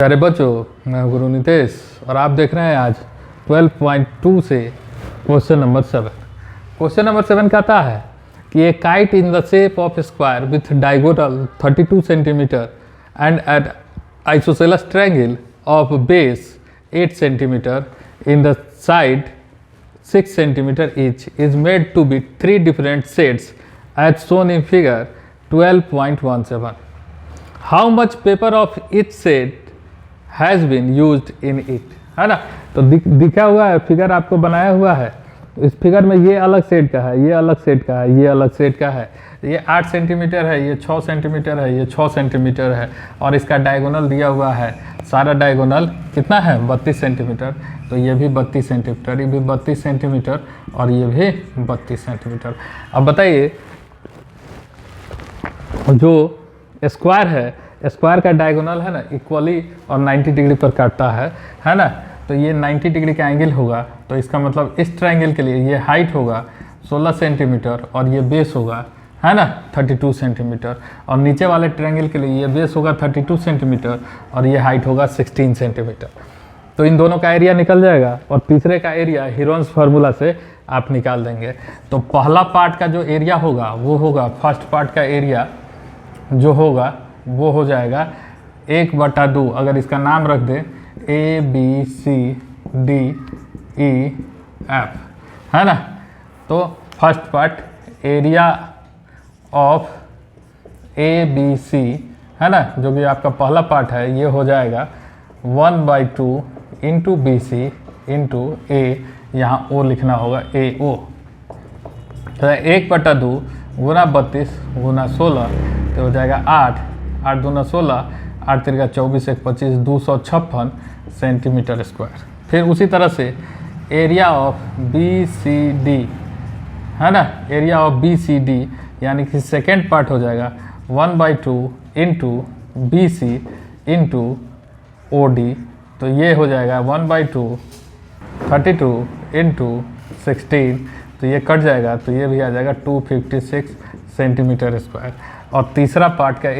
प्यारे बच्चों, मैं गुरु नितेश और आप देख रहे हैं आज 12.2 से क्वेश्चन नंबर 7। क्वेश्चन नंबर 7 कहता है कि a kite in the shape of square with diagonal 32 centimetre and at isosceles triangle of base 8 centimetre in the side 6 centimetre each is made to be 3 different sets as shown in figure 12.17. How much paper of each set has been used in it? है ना। तो दिखा हुआ है, figure आपको बनाया हुआ है। इस फिगर में ये अलग सेट का है, ये अलग सेट का है, ये अलग सेट का है। ये 8 सेंटीमीटर है, ये 6 सेंटीमीटर है, ये 6 सेंटीमीटर है और इसका डायगोनल दिया हुआ है। सारा डायगोनल कितना है? 32 सेंटीमीटर। तो ये भी 32 सेंटीमीटर, ये भी 32 सेंटीमीटर और ये भी 32 सेंटीमीटर। अब बताइए, जो स्क्वायर है, स्क्वायर का डायगोनल है ना इक्वली और 90 डिग्री पर काटता है ना। तो ये 90 डिग्री का एंगल होगा। तो इसका मतलब इस ट्रायंगल के लिए ये हाइट होगा 16 सेंटीमीटर और ये बेस होगा, है ना, 32 सेंटीमीटर। और नीचे वाले ट्रायंगल के लिए ये बेस होगा 32 सेंटीमीटर और ये हाइट होगा 16 सेंटीमीटर। तो इन दोनों का एरिया निकल जाएगा और तीसरे का एरिया हीरोन्स फार्मूला से आप निकाल देंगे। तो पहला पार्ट का जो एरिया होगा वो होगा, फर्स्ट पार्ट का एरिया जो होगा वो हो जाएगा 1/2। अगर इसका नाम रख दे ABCDEF, है ना। तो first part area of ABC, है ना, जो कि आपका पहला पार्ट है, ये हो जाएगा 1/2 इंटू BC इंटू A, यहाँ O लिखना होगा AO। तो 1/2 गुना 32 गुना 16 तो हो जाएगा 8 दूना 16, 8 तिरका 24, 1 25, 256 सेंटीमीटर स्क्वायर। फिर उसी तरह से एरिया ऑफ BCD, है ना, एरिया ऑफ BCD यानी कि सेकेंड पार्ट हो जाएगा 1/2 इंटू BC इंटू OD। तो ये हो जाएगा 1/2 32 इंटू 16, तो ये कट जाएगा, तो ये भी आ जाएगा 256 सेंटीमीटर स्क्वायर। और तीसरा पार्ट का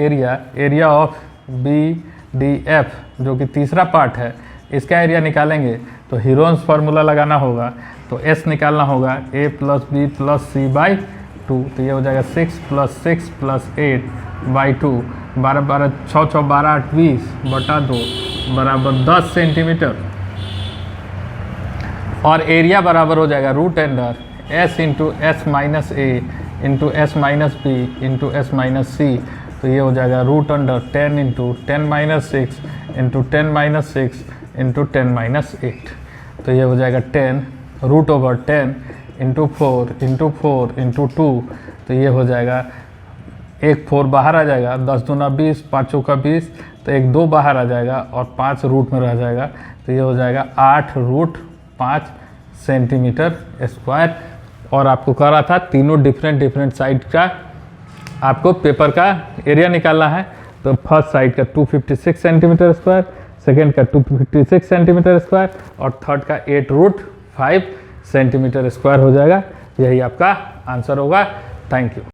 एरिया ऑफ BDF जो कि तीसरा पार्ट है, इसका एरिया निकालेंगे तो हीरोन्स फार्मूला लगाना होगा। तो S निकालना होगा A + B + C/2। तो ये हो जाएगा 6 + 6 + 8/2, 12 12 6 6 12 8 20/2 बराबर 10 सेंटीमीटर। और एरिया बराबर हो जाएगा √under S into S - A into S - B into S - C। तो ये हो जाएगा √अंडर 10 इंटू 10 - 6 इंटू 10 - 6 इंटू 10 - 8। तो ये हो जाएगा 10 √10 इंटू 4 इंटू 4 इंटू 2। तो ये हो जाएगा 1 4 बाहर आ जाएगा, 10 दूना 20, 5 का 20, तो 1 2 बाहर आ जाएगा और 5 रूट में रह जाएगा। तो ये हो जाएगा 8√5 सेंटीमीटर स्क्वायर। और आपको कह रहा था तीनों डिफरेंट साइड का आपको पेपर का एरिया निकालना है। तो फर्स्ट साइड का 256 सेंटीमीटर स्क्वायर, सेकेंड का 256 सेंटीमीटर स्क्वायर और थर्ड का 8√5 सेंटीमीटर स्क्वायर हो जाएगा। यही आपका आंसर होगा। Thank you.